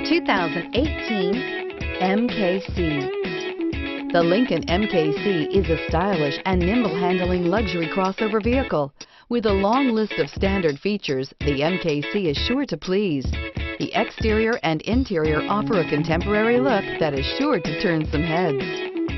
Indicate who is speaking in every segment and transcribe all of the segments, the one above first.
Speaker 1: The 2018 MKC. The Lincoln MKC is a stylish and nimble handling luxury crossover vehicle. With a long list of standard features, the MKC is sure to please. The exterior and interior offer a contemporary look that is sure to turn some heads,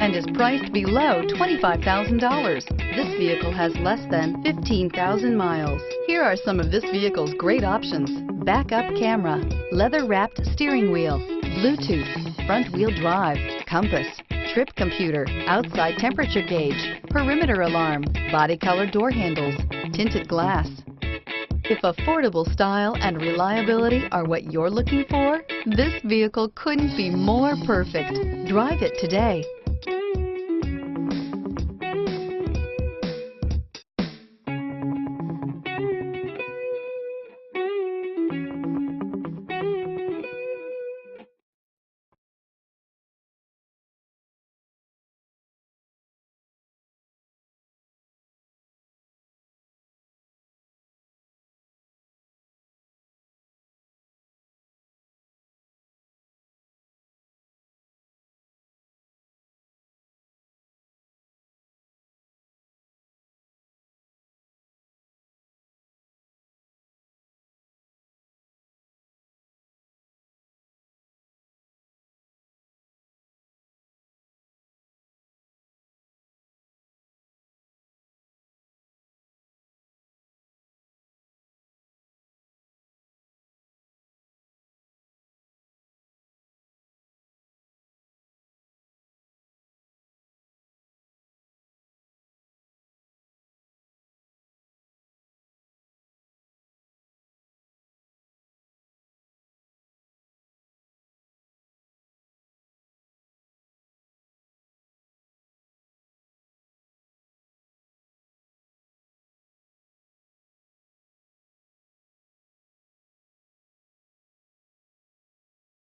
Speaker 1: and is priced below $25,000. This vehicle has less than 15,000 miles. Here are some of this vehicle's great options: backup camera, leather-wrapped steering wheel, Bluetooth, front-wheel drive, compass, trip computer, outside temperature gauge, perimeter alarm, body-color door handles, tinted glass. If affordable style and reliability are what you're looking for, this vehicle couldn't be more perfect. Drive it today.